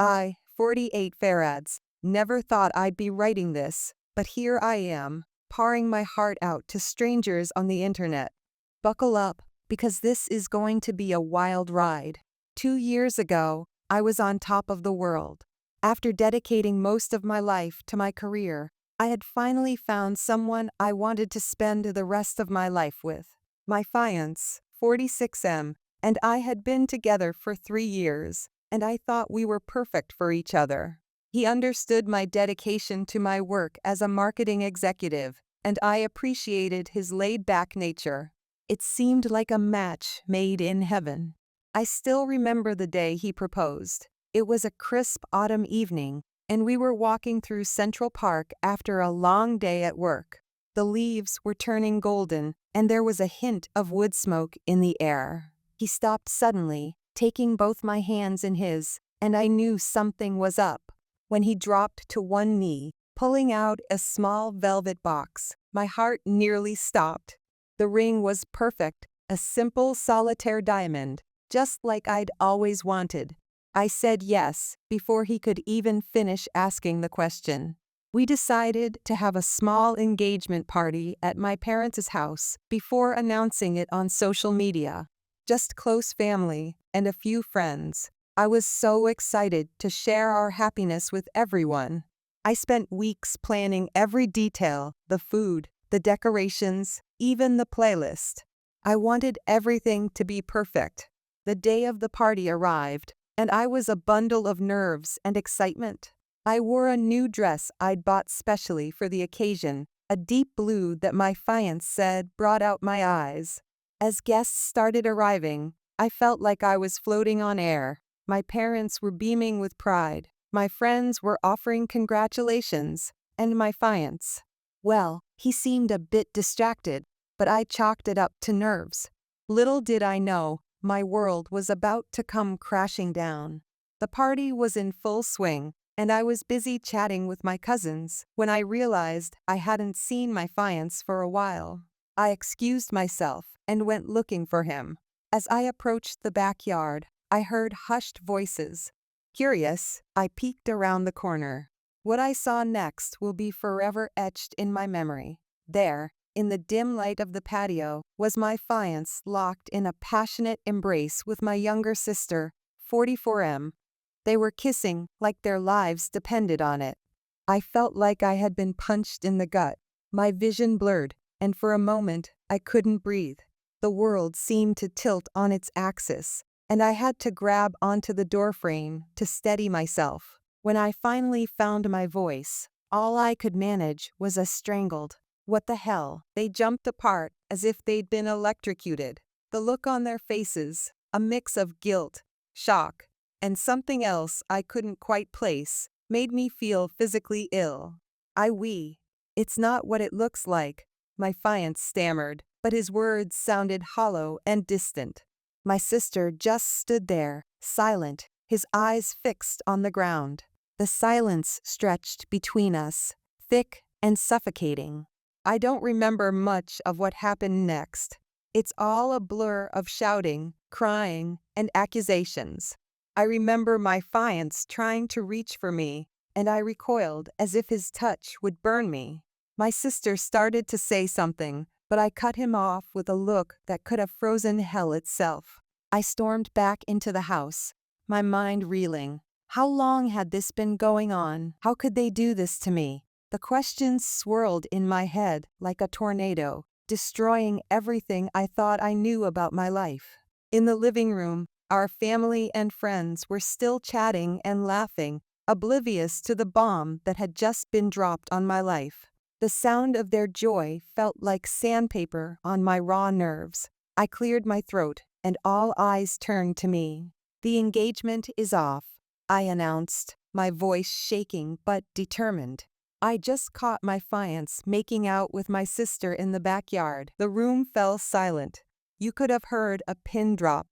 I, 48 farads, never thought I'd be writing this, but here I am, pouring my heart out to strangers on the internet. Buckle up, because this is going to be a wild ride. 2 years ago, I was on top of the world. After dedicating most of my life to my career, I had finally found someone I wanted to spend the rest of my life with. My fiancé, 46M, and I had been together for 3 years, and I thought we were perfect for each other. He understood my dedication to my work as a marketing executive, and I appreciated his laid-back nature. It seemed like a match made in heaven. I still remember the day he proposed. It was a crisp autumn evening, and we were walking through Central Park after a long day at work. The leaves were turning golden, and there was a hint of wood smoke in the air. He stopped suddenly, taking both my hands in his, and I knew something was up. When he dropped to one knee, pulling out a small velvet box, my heart nearly stopped. The ring was perfect, a simple solitaire diamond, just like I'd always wanted. I said yes before he could even finish asking the question. We decided to have a small engagement party at my parents' house before announcing it on social media. Just close family and a few friends. I was so excited to share our happiness with everyone. I spent weeks planning every detail, the food, the decorations, even the playlist. I wanted everything to be perfect. The day of the party arrived, and I was a bundle of nerves and excitement. I wore a new dress I'd bought specially for the occasion, a deep blue that my fiancé said brought out my eyes. As guests started arriving, I felt like I was floating on air. My parents were beaming with pride, my friends were offering congratulations, and my fiancé, well, he seemed a bit distracted, but I chalked it up to nerves. Little did I know, my world was about to come crashing down. The party was in full swing, and I was busy chatting with my cousins when I realized I hadn't seen my fiancé for a while. I excused myself and went looking for him. As I approached the backyard, I heard hushed voices. Curious, I peeked around the corner. What I saw next will be forever etched in my memory. There, in the dim light of the patio, was my fiancé locked in a passionate embrace with my younger sister, 44M. They were kissing like their lives depended on it. I felt like I had been punched in the gut. My vision blurred, and for a moment, I couldn't breathe. The world seemed to tilt on its axis, and I had to grab onto the doorframe to steady myself. When I finally found my voice, all I could manage was a strangled, "What the hell?" They jumped apart as if they'd been electrocuted. The look on their faces, a mix of guilt, shock, and something else I couldn't quite place, made me feel physically ill. It's not what it looks like, my fiancé stammered, but his words sounded hollow and distant. My sister just stood there, silent, his eyes fixed on the ground. The silence stretched between us, thick and suffocating. I don't remember much of what happened next. It's all a blur of shouting, crying, and accusations. I remember my fiancé trying to reach for me, and I recoiled as if his touch would burn me. My sister started to say something, but I cut him off with a look that could have frozen hell itself. I stormed back into the house, my mind reeling. How long had this been going on? How could they do this to me? The questions swirled in my head like a tornado, destroying everything I thought I knew about my life. In the living room, our family and friends were still chatting and laughing, oblivious to the bomb that had just been dropped on my life. The sound of their joy felt like sandpaper on my raw nerves. I cleared my throat, and all eyes turned to me. "The engagement is off," I announced, my voice shaking but determined. I just caught my fiancé making out with my sister in the backyard. The room fell silent. You could have heard a pin drop.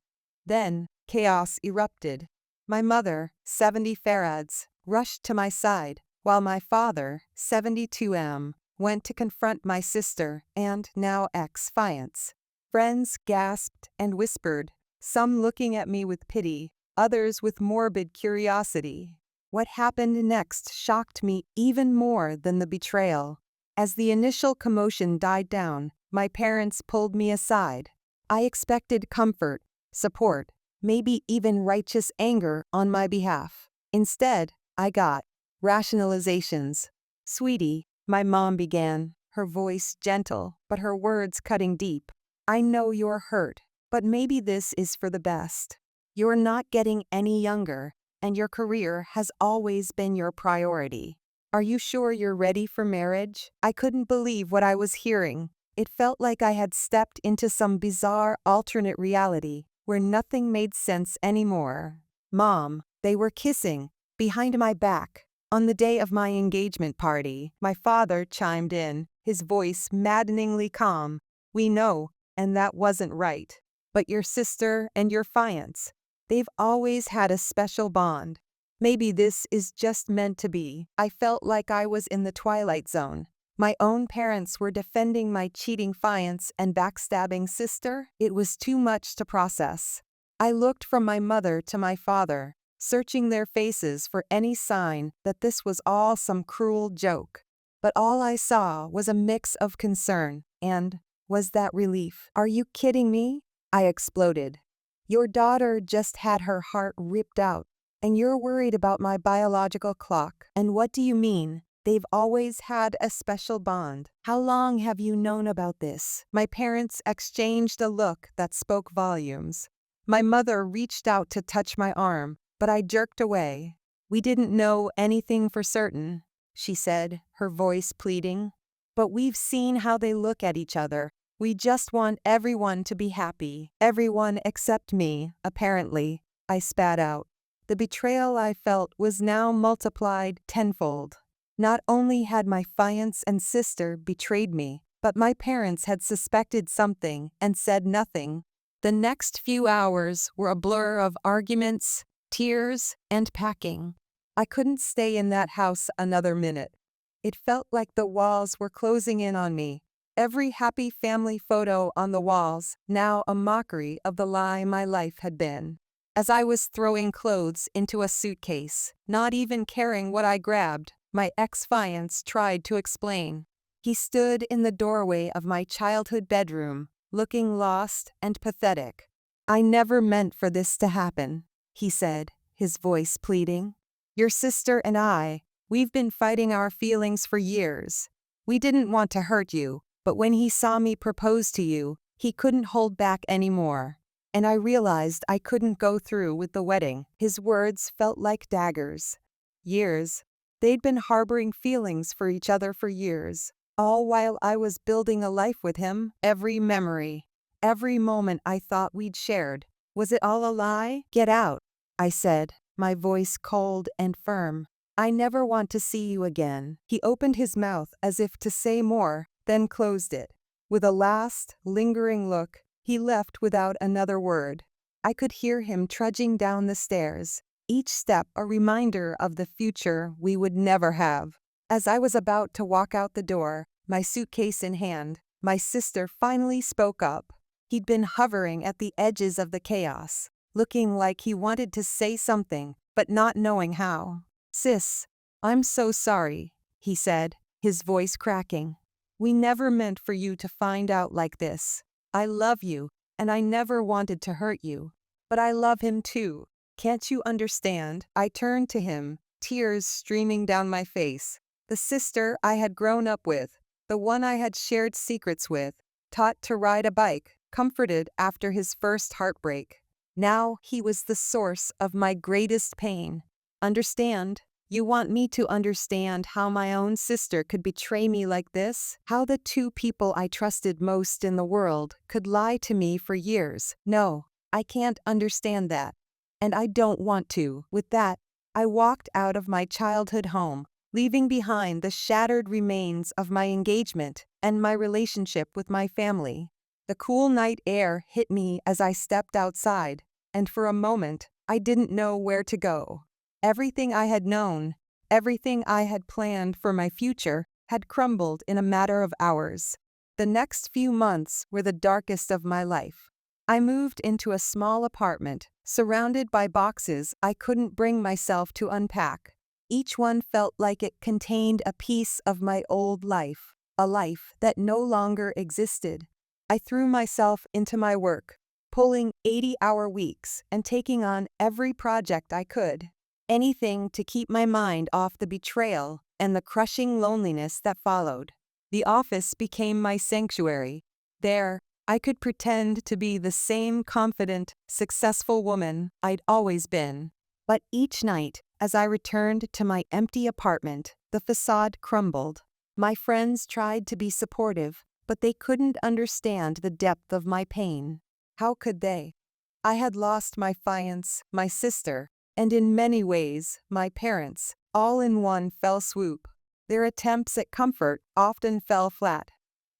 Then, chaos erupted. My mother, 70 farads, rushed to my side, while my father, 72M, went to confront my sister and now ex-fiancé. Friends gasped and whispered, some looking at me with pity, others with morbid curiosity. What happened next shocked me even more than the betrayal. As the initial commotion died down, my parents pulled me aside. I expected comfort, support, maybe even righteous anger on my behalf. Instead, I got rationalizations. "Sweetie," my mom began, her voice gentle, but her words cutting deep. "I know you're hurt, but maybe this is for the best. You're not getting any younger, and your career has always been your priority. Are you sure you're ready for marriage?" I couldn't believe what I was hearing. It felt like I had stepped into some bizarre alternate reality where nothing made sense anymore. "Mom," they were kissing, behind my back. On the day of my engagement party, my father chimed in, his voice maddeningly calm. "We know, and that wasn't right. But your sister and your fiancé, they've always had a special bond. Maybe this is just meant to be." I felt like I was in the twilight zone. My own parents were defending my cheating fiancé and backstabbing sister. It was too much to process. I looked from my mother to my father, searching their faces for any sign that this was all some cruel joke. But all I saw was a mix of concern and, was that relief? "Are you kidding me?" I exploded. "Your daughter just had her heart ripped out, and you're worried about my biological clock. And what do you mean? They've always had a special bond. How long have you known about this?" My parents exchanged a look that spoke volumes. My mother reached out to touch my arm, but I jerked away. "We didn't know anything for certain," she said, her voice pleading. "But we've seen how they look at each other. We just want everyone to be happy." "Everyone except me, apparently," I spat out. The betrayal I felt was now multiplied tenfold. Not only had my fiancé and sister betrayed me, but my parents had suspected something and said nothing. The next few hours were a blur of arguments, tears, and packing. I couldn't stay in that house another minute. It felt like the walls were closing in on me. Every happy family photo on the walls, now a mockery of the lie my life had been. As I was throwing clothes into a suitcase, not even caring what I grabbed, my ex-fiancé tried to explain. He stood in the doorway of my childhood bedroom, looking lost and pathetic. "I never meant for this to happen," he said, his voice pleading. "Your sister and we've been fighting our feelings for years. We didn't want to hurt you, but when he saw me propose to you, he couldn't hold back anymore. And I realized I couldn't go through with the wedding." His words felt like daggers. Years. They'd been harboring feelings for each other for years, all while I was building a life with him. Every memory, every moment I thought we'd shared. Was it all a lie? "Get out," I said, my voice cold and firm. "I never want to see you again." He opened his mouth as if to say more, then closed it. With a last, lingering look, he left without another word. I could hear him trudging down the stairs, each step a reminder of the future we would never have. As I was about to walk out the door, my suitcase in hand, my sister finally spoke up. He'd been hovering at the edges of the chaos, looking like he wanted to say something, but not knowing how. "Sis, I'm so sorry," he said, his voice cracking. "We never meant for you to find out like this. I love you, and I never wanted to hurt you. But I love him too. Can't you understand?" I turned to him, tears streaming down my face. The sister I had grown up with, the one I had shared secrets with, taught to ride a bike, comforted after his first heartbreak. Now he was the source of my greatest pain. "Understand? You want me to understand how my own sister could betray me like this? How the two people I trusted most in the world could lie to me for years? No, I can't understand that. And I don't want to." With that, I walked out of my childhood home, leaving behind the shattered remains of my engagement and my relationship with my family. The cool night air hit me as I stepped outside, and for a moment, I didn't know where to go. Everything I had known, everything I had planned for my future, had crumbled in a matter of hours. The next few months were the darkest of my life. I moved into a small apartment, surrounded by boxes I couldn't bring myself to unpack. Each one felt like it contained a piece of my old life, a life that no longer existed. I threw myself into my work, pulling 80-hour weeks and taking on every project I could. Anything to keep my mind off the betrayal and the crushing loneliness that followed. The office became my sanctuary. There, I could pretend to be the same confident, successful woman I'd always been. But each night, as I returned to my empty apartment, the facade crumbled. My friends tried to be supportive, but they couldn't understand the depth of my pain. How could they? I had lost my fiancé, my sister, and in many ways, my parents, all in one fell swoop. Their attempts at comfort often fell flat.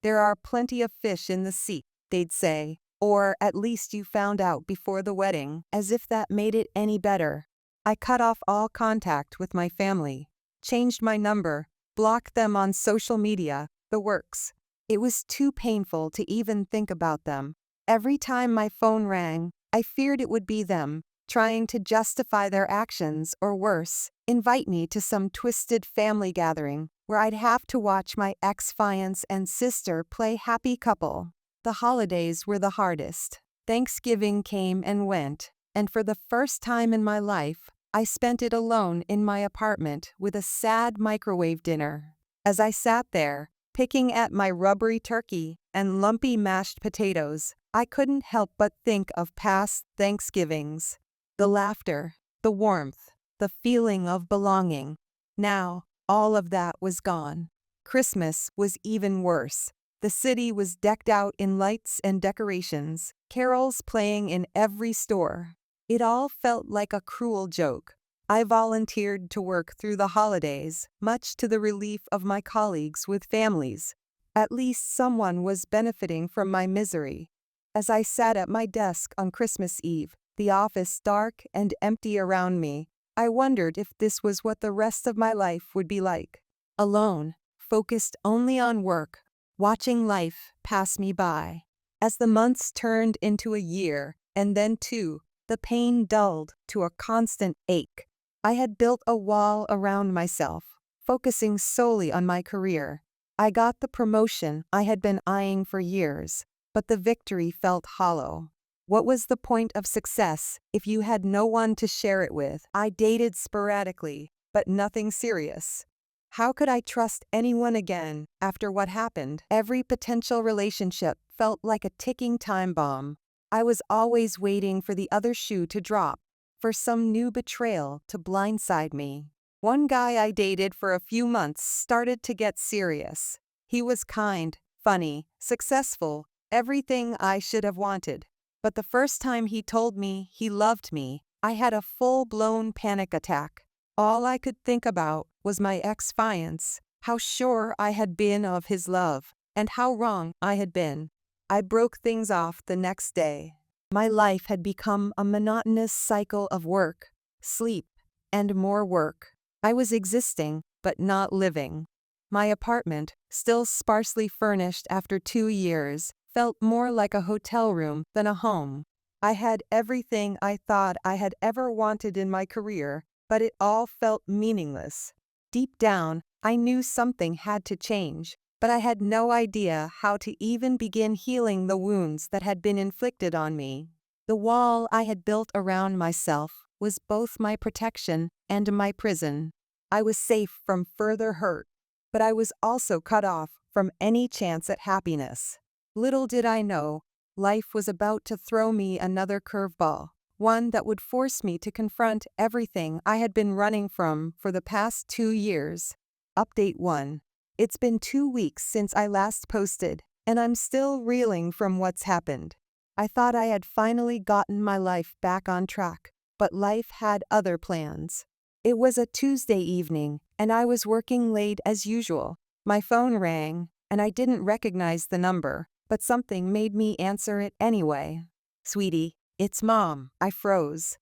"There are plenty of fish in the sea," they'd say, or "at least you found out before the wedding," as if that made it any better. I cut off all contact with my family, changed my number, blocked them on social media, the works. It was too painful to even think about them. Every time my phone rang, I feared it would be them, trying to justify their actions or worse, invite me to some twisted family gathering where I'd have to watch my ex-fiancé and sister play happy couple. The holidays were the hardest. Thanksgiving came and went, and for the first time in my life, I spent it alone in my apartment with a sad microwave dinner. As I sat there, picking at my rubbery turkey and lumpy mashed potatoes, I couldn't help but think of past Thanksgivings. The laughter, the warmth, the feeling of belonging. Now, all of that was gone. Christmas was even worse. The city was decked out in lights and decorations, carols playing in every store. It all felt like a cruel joke. I volunteered to work through the holidays, much to the relief of my colleagues with families. At least someone was benefiting from my misery. As I sat at my desk on Christmas Eve, the office dark and empty around me, I wondered if this was what the rest of my life would be like. Alone, focused only on work, watching life pass me by. As the months turned into a year, and then two, the pain dulled to a constant ache. I had built a wall around myself, focusing solely on my career. I got the promotion I had been eyeing for years, but the victory felt hollow. What was the point of success if you had no one to share it with? I dated sporadically, but nothing serious. How could I trust anyone again after what happened? Every potential relationship felt like a ticking time bomb. I was always waiting for the other shoe to drop, for some new betrayal to blindside me. One guy I dated for a few months started to get serious. He was kind, funny, successful, everything I should have wanted. But the first time he told me he loved me, I had a full-blown panic attack. All I could think about was my ex-fiancé, how sure I had been of his love, and how wrong I had been. I broke things off the next day. My life had become a monotonous cycle of work, sleep, and more work. I was existing, but not living. My apartment, still sparsely furnished after 2 years, felt more like a hotel room than a home. I had everything I thought I had ever wanted in my career, but it all felt meaningless. Deep down, I knew something had to change, but I had no idea how to even begin healing the wounds that had been inflicted on me. The wall I had built around myself was both my protection and my prison. I was safe from further hurt, but I was also cut off from any chance at happiness. Little did I know, life was about to throw me another curveball, one that would force me to confront everything I had been running from for the past 2 years. Update 1. It's been 2 weeks since I last posted, and I'm still reeling from what's happened. I thought I had finally gotten my life back on track, but life had other plans. It was a Tuesday evening, and I was working late as usual. My phone rang, and I didn't recognize the number, but something made me answer it anyway. "Sweetie, it's Mom." I froze.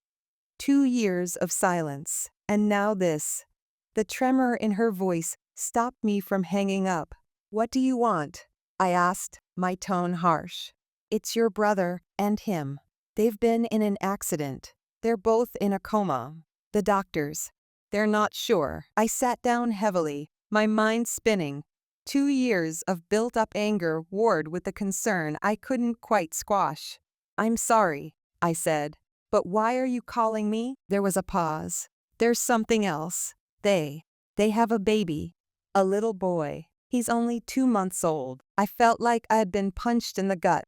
2 years of silence, and now this. The tremor in her voice stopped me from hanging up. "What do you want?" I asked, my tone harsh. "It's your brother. And him. They've been in an accident. They're both in a coma. The doctors. They're not sure. I sat down heavily, my mind spinning. 2 years of built-up anger warred with the concern I couldn't quite squash. "I'm sorry," I said. "But why are you calling me?" There was a pause. "There's something else. They have a baby. A little boy. He's only 2 months old." I felt like I had been punched in the gut.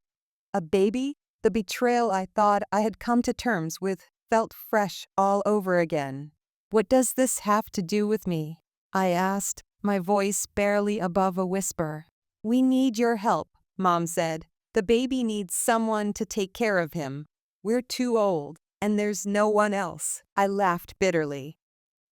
A baby? The betrayal I thought I had come to terms with felt fresh all over again. "What does this have to do with me?" I asked, my voice barely above a whisper. "We need your help," Mom said. "The baby needs someone to take care of him. We're too old, and there's no one else." I laughed bitterly.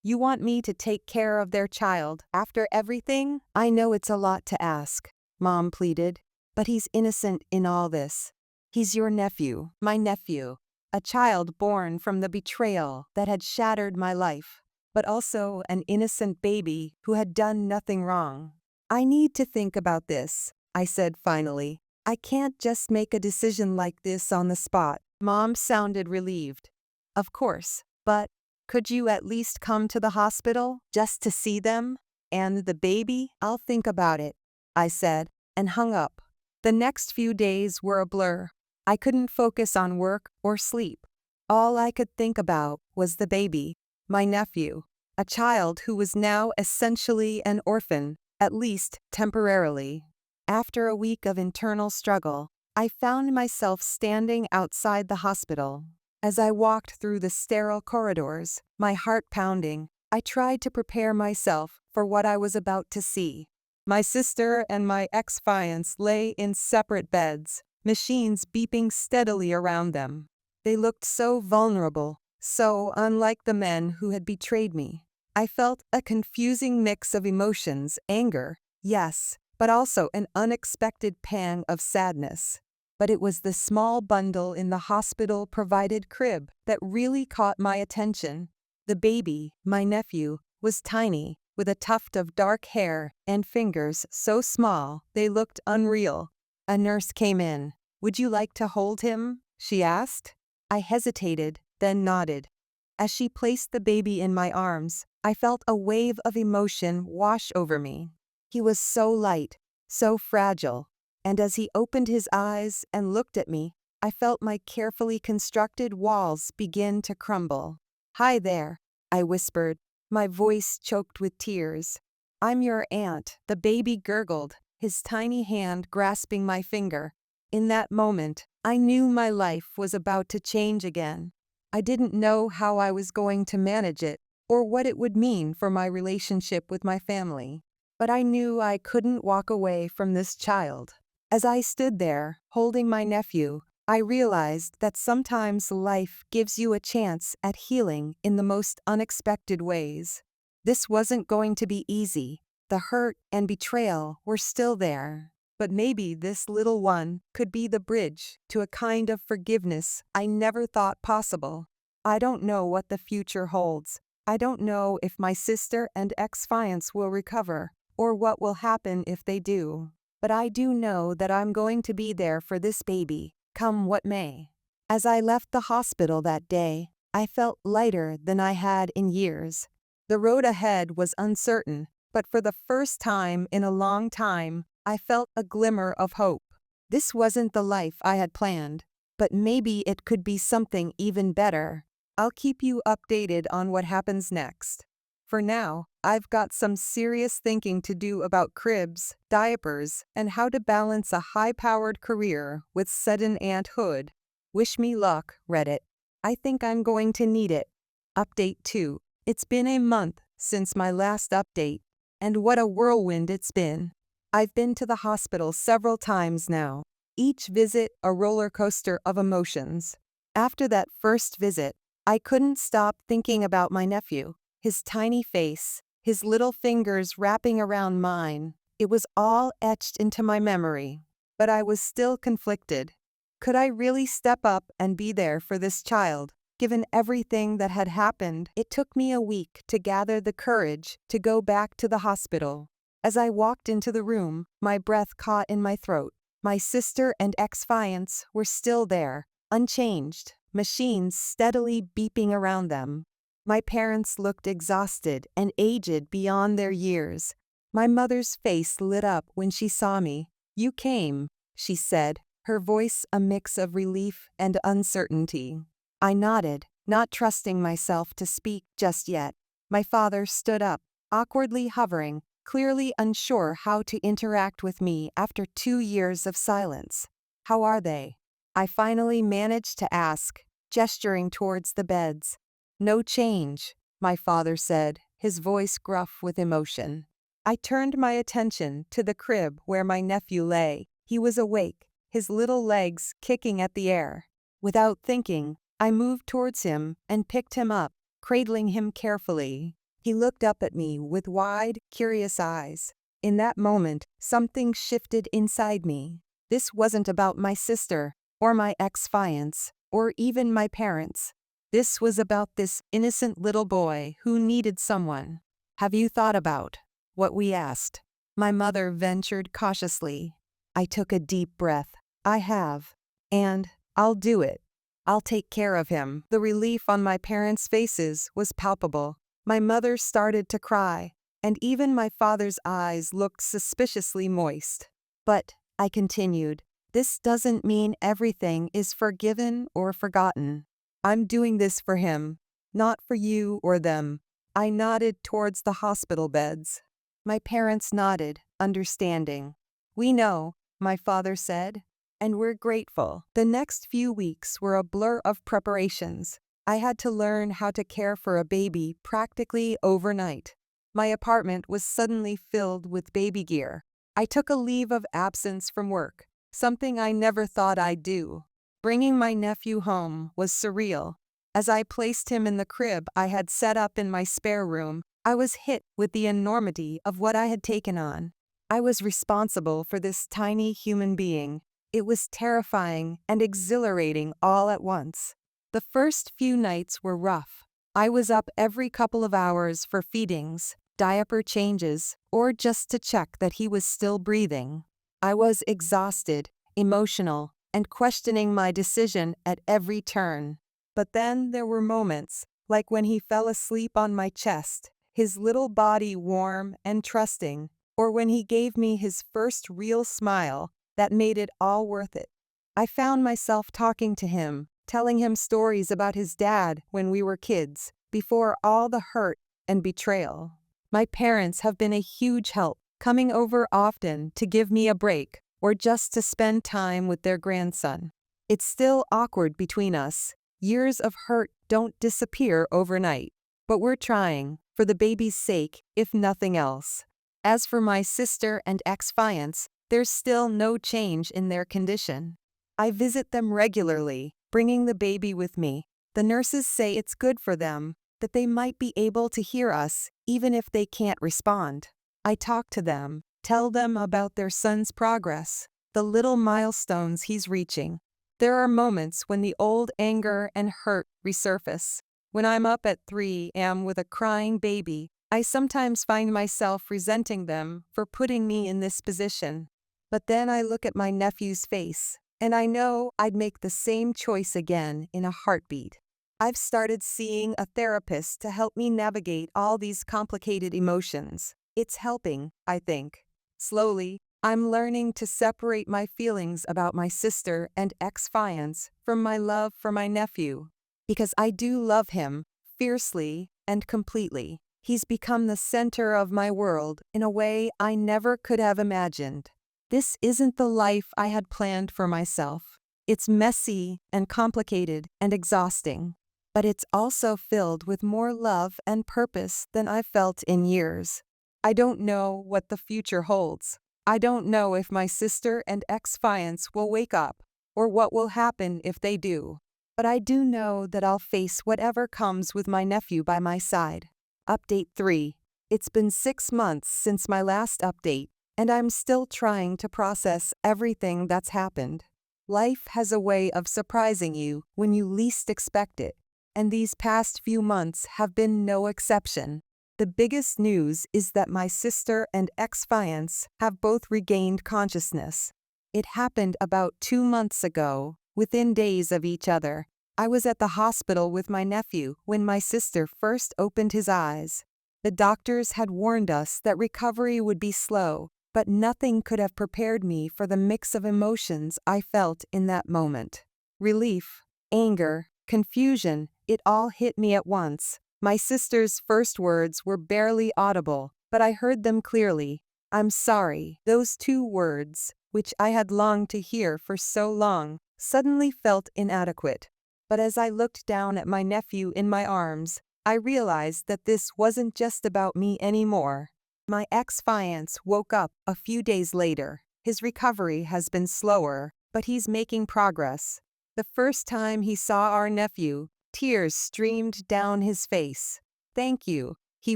"You want me to take care of their child after everything?" "I know it's a lot to ask," Mom pleaded, "but he's innocent in all this. He's your nephew, my nephew, a child born from the betrayal that had shattered my life, but also an innocent baby who had done nothing wrong." "I need to think about this," I said finally. "I can't just make a decision like this on the spot." Mom sounded relieved. "Of course, but could you at least come to the hospital just to see them? And the baby?" "I'll think about it," I said, and hung up. The next few days were a blur. I couldn't focus on work or sleep. All I could think about was the baby, my nephew, a child who was now essentially an orphan, at least temporarily. After a week of internal struggle, I found myself standing outside the hospital. As I walked through the sterile corridors, my heart pounding, I tried to prepare myself for what I was about to see. My sister and my ex-fiancé lay in separate beds, machines beeping steadily around them. They looked so vulnerable, so unlike the men who had betrayed me. I felt a confusing mix of emotions, anger, yes, but also an unexpected pang of sadness. But it was the small bundle in the hospital-provided crib that really caught my attention. The baby, my nephew, was tiny, with a tuft of dark hair and fingers so small they looked unreal. A nurse came in. "Would you like to hold him?" she asked. I hesitated, then nodded. As she placed the baby in my arms, I felt a wave of emotion wash over me. He was so light, so fragile, and as he opened his eyes and looked at me, I felt my carefully constructed walls begin to crumble. "Hi there," I whispered, my voice choked with tears. "I'm your aunt," the baby gurgled, his tiny hand grasping my finger. In that moment, I knew my life was about to change again. I didn't know how I was going to manage it, or what it would mean for my relationship with my family. But I knew I couldn't walk away from this child. As I stood there, holding my nephew, I realized that sometimes life gives you a chance at healing in the most unexpected ways. This wasn't going to be easy. The hurt and betrayal were still there. But maybe this little one could be the bridge to a kind of forgiveness I never thought possible. I don't know what the future holds. I don't know if my sister and ex-fiancé will recover, or what will happen if they do. But I do know that I'm going to be there for this baby, come what may. As I left the hospital that day, I felt lighter than I had in years. The road ahead was uncertain, but for the first time in a long time, I felt a glimmer of hope. This wasn't the life I had planned, but maybe it could be something even better. I'll keep you updated on what happens next. For now, I've got some serious thinking to do about cribs, diapers, and how to balance a high-powered career with sudden aunthood. Wish me luck, Reddit. I think I'm going to need it. Update 2. It's been a month since my last update, and what a whirlwind it's been. I've been to the hospital several times now, each visit a roller coaster of emotions. After that first visit, I couldn't stop thinking about my nephew, his tiny face, his little fingers wrapping around mine. It was all etched into my memory. But I was still conflicted. Could I really step up and be there for this child, given everything that had happened? It took me a week to gather the courage to go back to the hospital. As I walked into the room, my breath caught in my throat. My sister and ex-fiancé were still there, unchanged, machines steadily beeping around them. My parents looked exhausted and aged beyond their years. My mother's face lit up when she saw me. "You came," she said, her voice a mix of relief and uncertainty. I nodded, not trusting myself to speak just yet. My father stood up, awkwardly hovering, clearly unsure how to interact with me after 2 years of silence. "How are they?" I finally managed to ask, gesturing towards the beds. "No change," my father said, his voice gruff with emotion. I turned my attention to the crib where my nephew lay. He was awake, his little legs kicking at the air. Without thinking, I moved towards him and picked him up, cradling him carefully. He looked up at me with wide, curious eyes. In that moment, something shifted inside me. This wasn't about my sister, or my ex-fiancé, or even my parents. This was about this innocent little boy who needed someone. "Have you thought about what we asked?" My mother ventured cautiously. I took a deep breath. "I have. And I'll do it. I'll take care of him." The relief on my parents' faces was palpable. My mother started to cry, and even my father's eyes looked suspiciously moist. "But," I continued, "this doesn't mean everything is forgiven or forgotten. I'm doing this for him, not for you or them." I nodded towards the hospital beds. My parents nodded, understanding. "We know," my father said, "and we're grateful." The next few weeks were a blur of preparations. I had to learn how to care for a baby practically overnight. My apartment was suddenly filled with baby gear. I took a leave of absence from work, something I never thought I'd do. Bringing my nephew home was surreal. As I placed him in the crib I had set up in my spare room, I was hit with the enormity of what I had taken on. I was responsible for this tiny human being. It was terrifying and exhilarating all at once. The first few nights were rough. I was up every couple of hours for feedings, diaper changes, or just to check that he was still breathing. I was exhausted, emotional, and questioning my decision at every turn. But then there were moments, like when he fell asleep on my chest, his little body warm and trusting, or when he gave me his first real smile, that made it all worth it. I found myself talking to him, telling him stories about his dad when we were kids, before all the hurt and betrayal. My parents have been a huge help, coming over often to give me a break, or just to spend time with their grandson. It's still awkward between us. Years of hurt don't disappear overnight. But we're trying, for the baby's sake, if nothing else. As for my sister and ex-fiancé, there's still no change in their condition. I visit them regularly, bringing the baby with me. The nurses say it's good for them, that they might be able to hear us, even if they can't respond. I talk to them, tell them about their son's progress, the little milestones he's reaching. There are moments when the old anger and hurt resurface. When I'm up at 3 a.m. with a crying baby, I sometimes find myself resenting them for putting me in this position. But then I look at my nephew's face, and I know I'd make the same choice again in a heartbeat. I've started seeing a therapist to help me navigate all these complicated emotions. It's helping, I think. Slowly, I'm learning to separate my feelings about my sister and ex-fiancé from my love for my nephew. Because I do love him, fiercely and completely. He's become the center of my world in a way I never could have imagined. This isn't the life I had planned for myself. It's messy and complicated and exhausting. But it's also filled with more love and purpose than I've felt in years. I don't know what the future holds. I don't know if my sister and ex-fiancé will wake up, or what will happen if they do. But I do know that I'll face whatever comes with my nephew by my side. Update 3. It's been 6 months since my last update, and I'm still trying to process everything that's happened. Life has a way of surprising you when you least expect it, and these past few months have been no exception. The biggest news is that my sister and ex-fiancé have both regained consciousness. It happened about 2 months ago, within days of each other. I was at the hospital with my nephew when my sister first opened his eyes. The doctors had warned us that recovery would be slow, but nothing could have prepared me for the mix of emotions I felt in that moment. Relief, anger, confusion, it all hit me at once. My sister's first words were barely audible, but I heard them clearly. "I'm sorry." Those 2 words, which I had longed to hear for so long, suddenly felt inadequate. But as I looked down at my nephew in my arms, I realized that this wasn't just about me anymore. My ex-fiancé woke up a few days later. His recovery has been slower, but he's making progress. The first time he saw our nephew, tears streamed down his face. "Thank you," he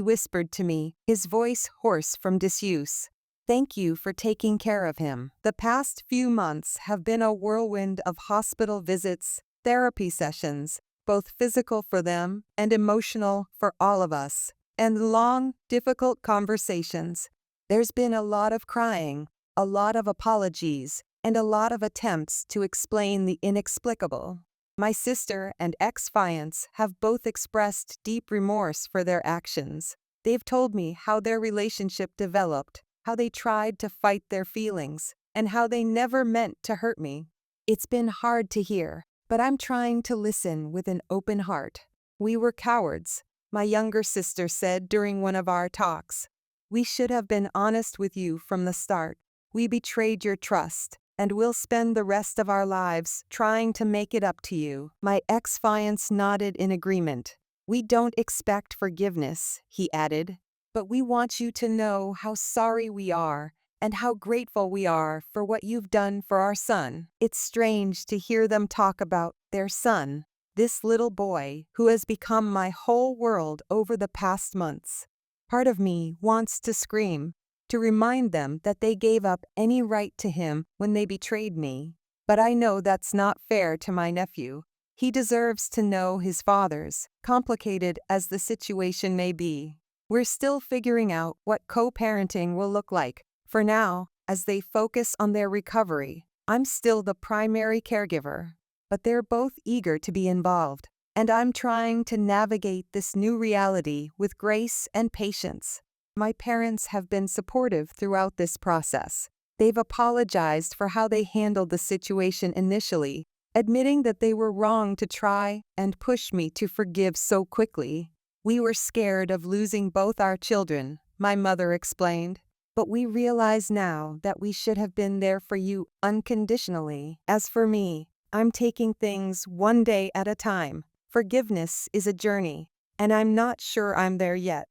whispered to me, his voice hoarse from disuse. "Thank you for taking care of him." The past few months have been a whirlwind of hospital visits, therapy sessions, both physical for them and emotional for all of us, and long, difficult conversations. There's been a lot of crying, a lot of apologies, and a lot of attempts to explain the inexplicable. My sister and ex-fiancé have both expressed deep remorse for their actions. They've told me how their relationship developed, how they tried to fight their feelings, and how they never meant to hurt me. It's been hard to hear, but I'm trying to listen with an open heart. "We were cowards," my younger sister said during one of our talks. "We should have been honest with you from the start. We betrayed your trust, and we'll spend the rest of our lives trying to make it up to you." My ex-fiancé nodded in agreement. "We don't expect forgiveness," he added, "but we want you to know how sorry we are and how grateful we are for what you've done for our son." It's strange to hear them talk about their son, this little boy who has become my whole world over the past months. Part of me wants to scream, to remind them that they gave up any right to him when they betrayed me. But I know that's not fair to my nephew. He deserves to know his father's, complicated as the situation may be. We're still figuring out what co-parenting will look like. For now, as they focus on their recovery, I'm still the primary caregiver. But they're both eager to be involved, and I'm trying to navigate this new reality with grace and patience. My parents have been supportive throughout this process. They've apologized for how they handled the situation initially, admitting that they were wrong to try and push me to forgive so quickly. "We were scared of losing both our children," my mother explained, "but we realize now that we should have been there for you unconditionally. As for me, I'm taking things one day at a time. Forgiveness is a journey, and I'm not sure I'm there yet.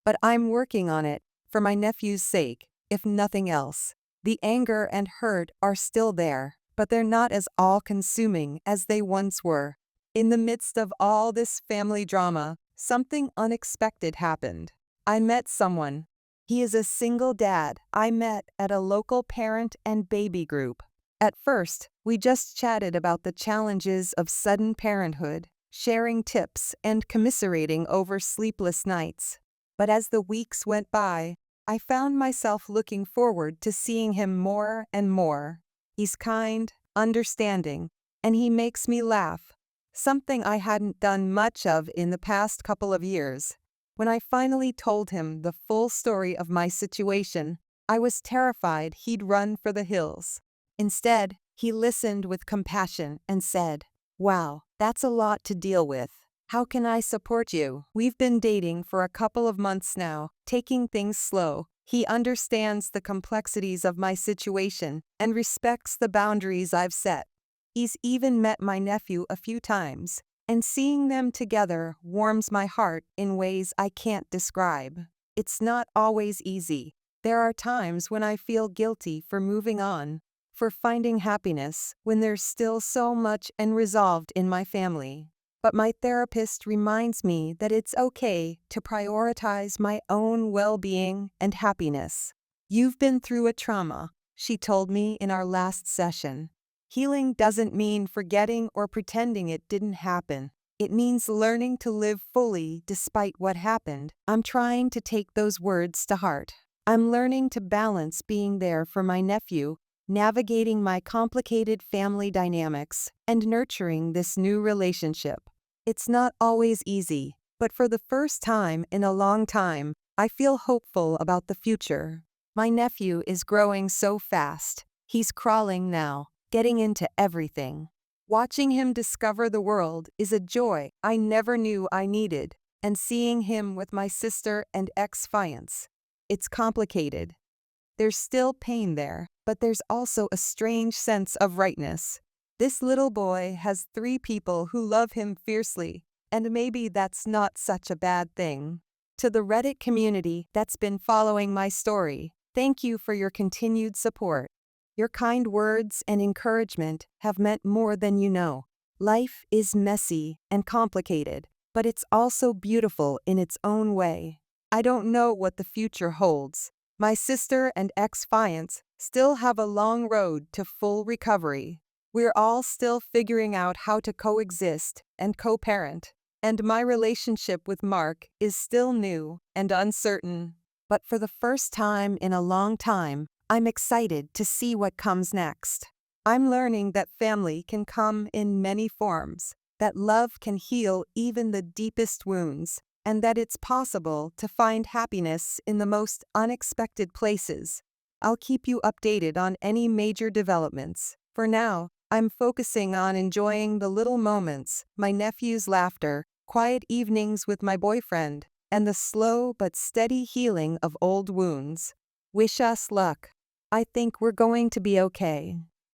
But I'm working on it, for my nephew's sake, if nothing else." The anger and hurt are still there, but they're not as all-consuming as they once were. In the midst of all this family drama, something unexpected happened. I met someone. He is a single dad I met at a local parent and baby group. At first, we just chatted about the challenges of sudden parenthood, sharing tips and commiserating over sleepless nights. But as the weeks went by, I found myself looking forward to seeing him more and more. He's kind, understanding, and he makes me laugh, something I hadn't done much of in the past couple of years. When I finally told him the full story of my situation, I was terrified he'd run for the hills. Instead, he listened with compassion and said, "Wow, that's a lot to deal with. How can I support you?" We've been dating for a couple of months now, taking things slow. He understands the complexities of my situation and respects the boundaries I've set. He's even met my nephew a few times, and seeing them together warms my heart in ways I can't describe. It's not always easy. There are times when I feel guilty for moving on, for finding happiness when there's still so much unresolved in my family. But my therapist reminds me that it's okay to prioritize my own well-being and happiness. "You've been through a trauma," she told me in our last session. "Healing doesn't mean forgetting or pretending it didn't happen. It means learning to live fully despite what happened." I'm trying to take those words to heart. I'm learning to balance being there for my nephew navigating my complicated family dynamics and nurturing this new relationship. It's not always easy, but for the first time in a long time, I feel hopeful about the future. My nephew is growing so fast. He's crawling now, getting into everything. Watching him discover the world is a joy I never knew I needed, and seeing him with my sister and ex-fiancé. It's complicated. There's still pain there, but there's also a strange sense of rightness. This little boy has 3 people who love him fiercely, and maybe that's not such a bad thing. To the Reddit community that's been following my story, thank you for your continued support. Your kind words and encouragement have meant more than you know. Life is messy and complicated, but it's also beautiful in its own way. I don't know what the future holds. My sister and ex-fiancé still have a long road to full recovery. We're all still figuring out how to coexist and co-parent, and my relationship with Mark is still new and uncertain. But for the first time in a long time, I'm excited to see what comes next. I'm learning that family can come in many forms, that love can heal even the deepest wounds, and that it's possible to find happiness in the most unexpected places. I'll keep you updated on any major developments. For now, I'm focusing on enjoying the little moments, my nephew's laughter, quiet evenings with my boyfriend, and the slow but steady healing of old wounds. Wish us luck. I think we're going to be okay.